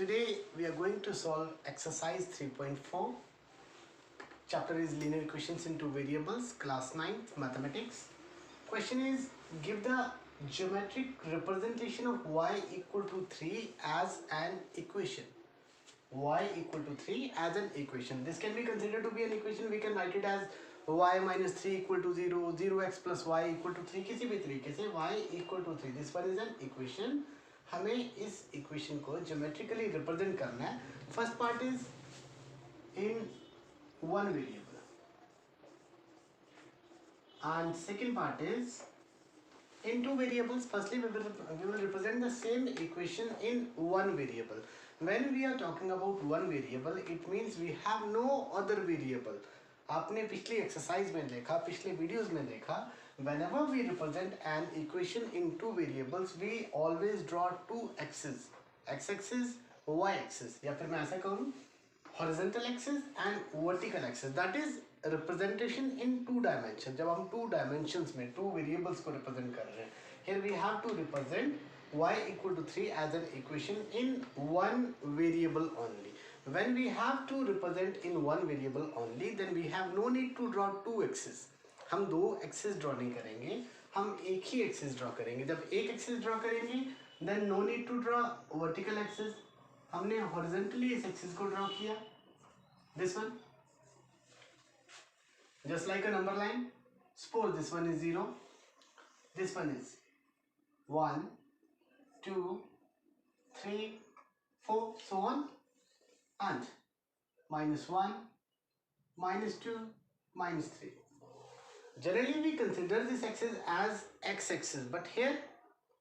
Today we are going to solve exercise 3.4. Chapter is linear equations in two variables, class 9th mathematics. Question is, give the geometric representation of y equal to 3 as an equation. Y equal to 3 as an equation. This can be considered to be an equation. We can write it as y minus 3 equal to 0, 0x plus y equal to 3. किसी भी तरीके से y equal to 3. This one is an equation. हमें इस equation को geometrically represent करना है. First part is in one variable and second part is in two variables. Firstly we will represent the same equation in one variable. When we are talking about one variable, it means we have no other variable. आपने पिछली exercise में देखा, पिछले videos में देखा, whenever we represent an equation in two variables, we always draw two axes, x-axis, y-axis, या फिर मैं ऐसा कहूँ horizontal axis and vertical axis. That is representation in two dimensions. जब हम two dimensions में two variables को represent कर रहे हैं, here we have to represent y equal to 3 as an equation in one variable only. When we have to represent in one variable only, then we have no need to draw two axes. हम दो axes draw नहीं करेंगे, हम एक ही axis draw करेंगे. जब एक axis draw करेंगे, then no need to draw vertical axis. हमने horizontally इस axis को draw किया, this one, just like a number line. Suppose this one is 0, this one is 1, 2, 3, 4, so on, and minus 1, minus 2, minus 3. Generally we consider this axis as x-axis, but here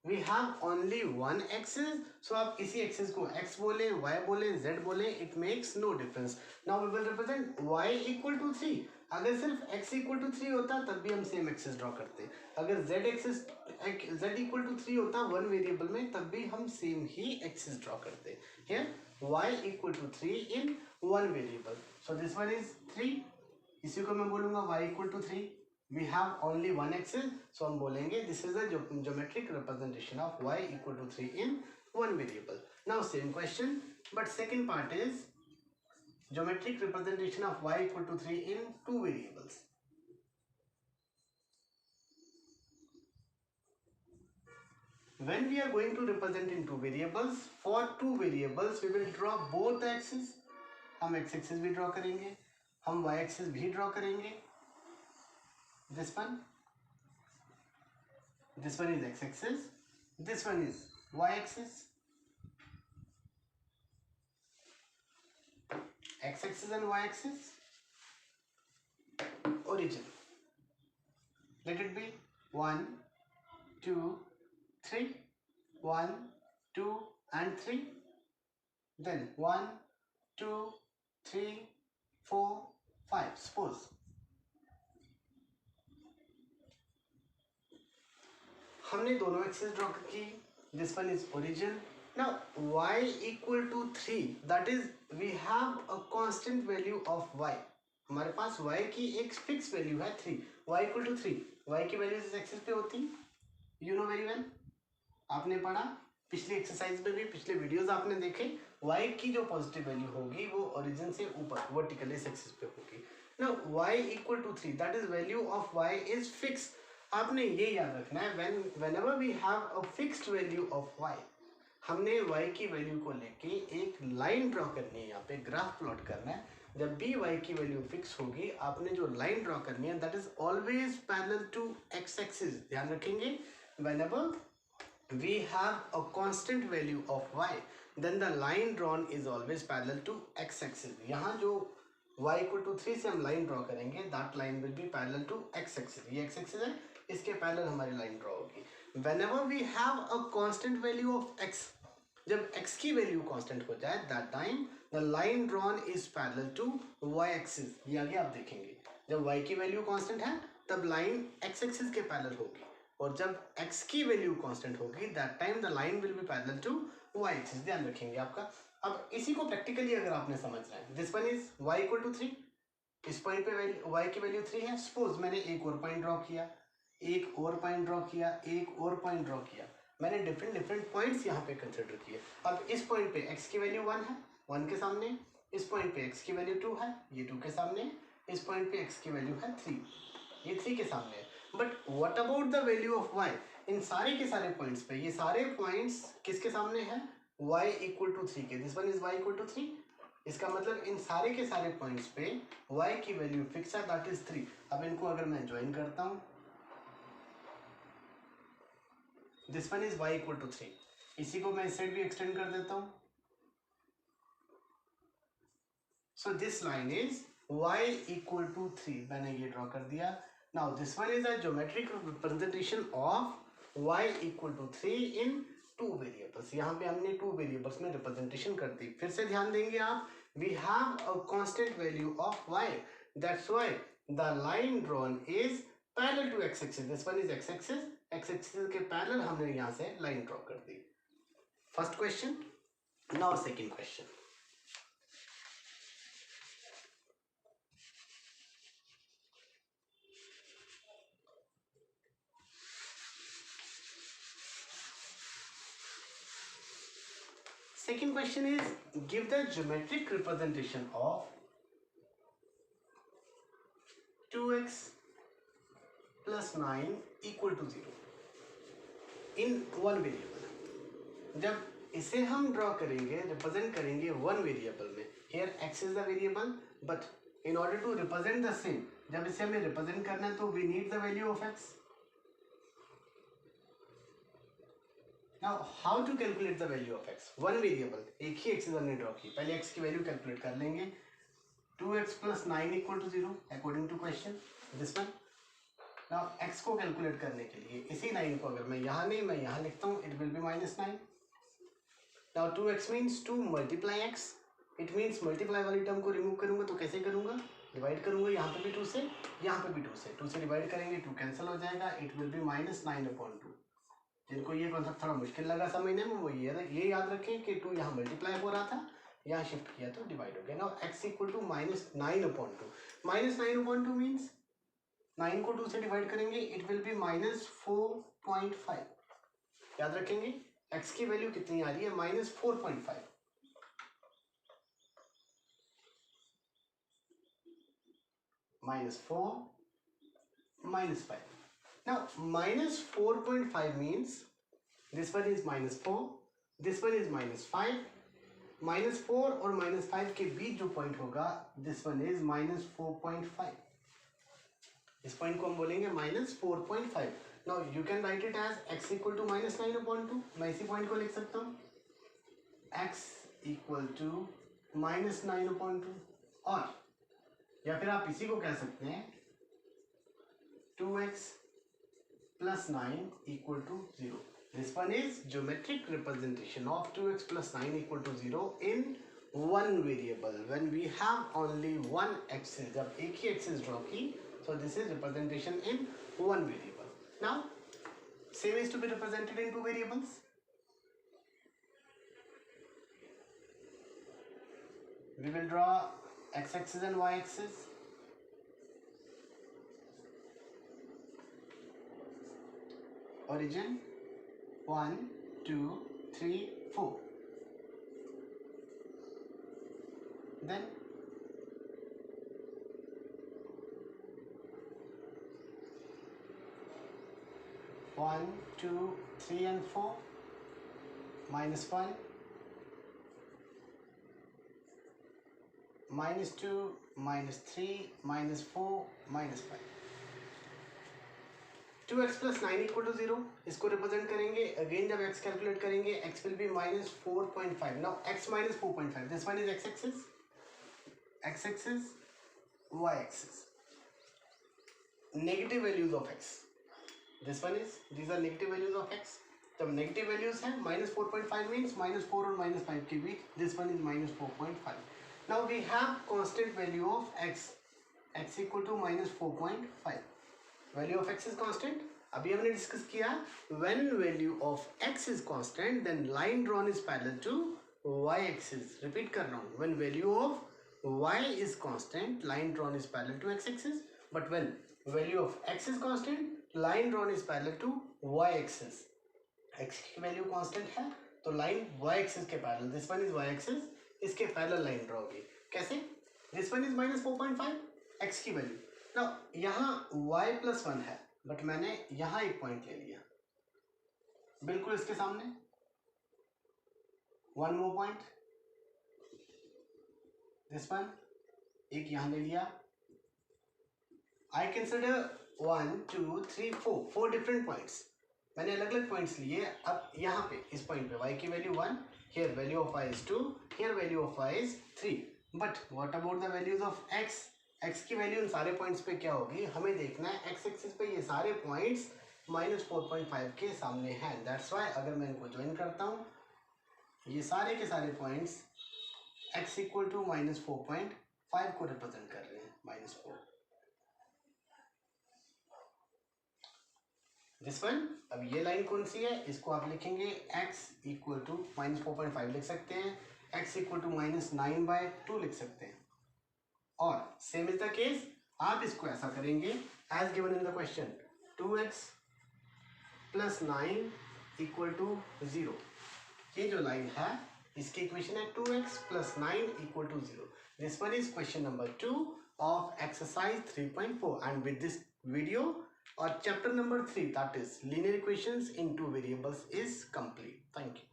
we have only one axis, so आप इसी axis को x बोले, y बोले, z बोले, it makes no difference. Now we will represent y equal to 3. अगर सिर्फ x equal to 3 होता तब भी हम same axis draw करते. अगर z equal to 3 होता one variable में तब भी हम same ही axis draw करते. Here y equal to 3 in one variable. So this one is 3. इसी को मैं बोलूँगा y equal to 3. We have only one axis, so हम बोलेंगे this is the geometric representation of y equal to 3 in one variable. Now same question, but second part is geometric representation of y equal to 3 in two variables. When we are going to represent in two variables, for two variables we will draw both the axes. हम x axis भी draw करेंगे, हम y axis भी draw करेंगे. This one is x-axis, this one is y-axis. X-axis and y-axis, origin. Let it be 1, 2, 3, 1, 2 and 3. Then 1, 2, 3, 4, 5. Suppose हमने दोनों axis draw की. This one is origin. Now y equal to 3, that is we have a constant value of y. हमारे पास y की एक fix value है 3. y equal to 3, y की value इस axis पे होती, यू नो वेरी वेल. आपने पढ़ा पिछली एक्सरसाइज में भी, पिछले वीडियोस आपने देखे. y की जो पॉजिटिव वैल्यू होगी वो ओरिजिन से ऊपर वर्टिकल इस एक्सिस पे होगी. Now y equal to 3, that is value of y is fixed. आपने ये याद रखना है, whenever we have a fixed value of y, हमने y की वैल्यू को लेके एक लाइन ड्रॉ करनी है, यहाँ पे ग्राफ प्लॉट करना है. जब भी y की वैल्यू फिक्स होगी, आपने जो लाइन ड्रॉ करनी है that is always parallel to x axis. ध्यान रखेंगे, whenever we have a constant value of y, then the line drawn is always parallel to x axis. यहाँ जो y equal to 3 से हम लाइन ड्रॉ करेंगे, that line will be parallel to x axis. ये x axis है, इसके parallel हमारी line draw होगी. Whenever we have a constant value of x, जब x की वैल्यू कांस्टेंट हो जाए, that time the line drawn is parallel to y axis. ये आगे आप देखेंगे, जब y की वैल्यू कांस्टेंट है तब लाइन x axis के पैरेलल होगी, और जब x की वैल्यू कांस्टेंट होगी that time the line will be parallel to y axis. ध्यान रखेंगे आपका. अब इसी को प्रैक्टिकली अगर आपने समझना है, this one is y equal to 3. इस पॉइंट पे y की वैल्यू 3 है. सपोज मैंने एक और पॉइंट ड्रॉ किया, एक और पॉइंट ड्रॉ किया, एक और पॉइंट ड्रॉ किया. मैंने डिफरेंट पॉइंट्स यहाँ पे कंसिडर किए। अब इस पॉइंट पे x की वैल्यू 1 है, 1 के सामने, इस पॉइंट पे x की वैल्यू 2 है, ये 2 के सामने, इस पॉइंट पे x की वैल्यू है 3, ये 3 के सामने है। But what about the value of y? इन सारे के सारे पॉइंट्स पे, ये सारे पॉइंट्स किसके सामने हैं? y इक्वल टू 3 के। This one is y equal to 3। इसका मतलब इन सारे के सारे पॉइंट्स पे y की वैल्यू फिक्स है, दैट इज 3। अब इनको अगर मैं ज्वाइन करता हूँ, this one is y equal to 3, इसी को मैं इस साइड भी एक्सटेंड कर देता हूँ। So this line is y equal to 3, मैंने ये ड्रॉ कर दिया। Now this one is a geometric representation of y equal to 3 in 2 variables. यहाँ पे हमने 2 वेरिएबल्स में रिप्रेजेंटेशन कर दी। फिर से ध्यान देंगे आप, we have a constant value of y, that's why the line drawn is parallel to x axis. This one is x axis, x axis के पैरेलल हमने यहाँ से लाइन ड्रॉ कर दी। First question. Now second question. Second question is, give the geometric representation of 2x plus 9 equal to 0 in one variable। जब इसे हम ड्रॉ करेंगे, रिप्रेजेंट करेंगे वन वेरिएबल में, here x is the variable, but in order to represent the same, जब इसे हमें represent करना है तो we need the value of x। Now how to calculate the value of x? One variable, एक ही axis हमने draw की, पहले x की वैल्यू कैलकुलेट कर लेंगे। 2x plus 9 equal to 0 according to question, this one। Now x को calculate करने के लिए इसी 9 को अगर मैं यहाँ नहीं, मैं यहाँ लिखता हूँ, it will be -9। Now 2x means 2 multiply x, it means multiply वाली टर्म को रिमूव करूँगा तो कैसे करूँगा? डिवाइड करूँगा, यहाँ पे भी 2 से, यहाँ पे भी 2 से, 2 से डिवाइड करेंगे, 2 कैंसिल हो जाएगा, it will be -9/2। जिनको ये कॉन्सेप्ट थोड़ा मुश्किल लगा समझने में, वो ये याद रखें कि 2 यहाँ मल्टीप्लाई हो रहा था, यहाँ शिफ्ट किया तो डिवाइड हो गया। Now x equal to -9/2। -9/2 means 9 को 2 से डिवाइड करेंगे, इट विल बी -4.5। याद रखेंगे x की वैल्यू कितनी आ रही है? -4.5। -4 -5। Now -4.5 means this one is -4, this one is -5, -4 और -5 के बीच जो पॉइंट होगा, this one is -4.5। इस पॉइंट को हम बोलेंगे -4.5। Now you can write it as x equal to -9/2। मैं इसी पॉइंट को लिख सकता हूँ x equal to -9/2, और या फिर आप इसी को कह सकते हैं 2x plus 9 equal to 0। This one is geometric representation of 2x plus 9 equal to 0 in one variable when we have only one axis। जब एक ही axis draw की, so this is representation in one variable। Now same is to be represented in two variables। We will draw x-axis and y-axis। Origin 1 2 3 4, then 1 2 3 and 4, -1 -2 -3 -4 -5। 2x plus 9 equal to 0, इसको represent करेंगे again. जब x calculate करेंगे x will be -4.5। now x -4.5, this one is x axis, y axis, negative values of x, this one is, these are negative values of x। जब negative values हैं, -4.5 means -4 और -5 के बीच, this one is -4.5। Now we have constant value of x equal to -4.5। Value of x is constant. अभी हमने discuss किया, when value of x is constant then line drawn is parallel to y axis. Repeat कर रहा हूँ, when value of y is constant line drawn is parallel to x axis, but when value of x is constant line drawn is parallel to y axis। x की value constant है तो line y axis के parallel, this one is y axis, इसके parallel line draw होगी। कैसे? This one is -4.5 x की value. Now यहाँ y + 1 है बट मैंने यहाँ एक पॉइंट ले लिया बिल्कुल इसके सामने, one more point, this one, एक यहाँ ले लिया। आई कंसिडर 1 2 3 4 डिफरेंट पॉइंट्स, मैंने अलग अलग पॉइंट्स लिए। अब यहाँ पे इस पॉइंट पे y की value 1, here value of y is 2, here value of y is 3, but what about the values of x? x की वैल्यू इन सारे पॉइंट्स पे क्या होगी हमें देखना है। x एक्सिस पे ये सारे पॉइंट्स -4.5 के सामने हैं, दैट्स वाई अगर मैं इनको ज्वाइन करता हूँ ये सारे के सारे पॉइंट्स x = -4.5 को रिप्रेजेंट कर रहे हैं, -4। दिस वन, अब ये लाइन कौन सी है? इसको आप लिखेंगे x = -4.5 लिख सकते हैं, x = -9/2 लिख सकते हैं। और सेम इज द केस, आप इसको ऐसा करेंगे as given in the question, 2x + 9 = 0। ये जो लाइन है इसकी इक्वेशन है 2x + 9 = 0। This one is question number 2 of exercise 3.4 and with this video or chapter number 3, that is linear equations in two variables, is complete. Thank you.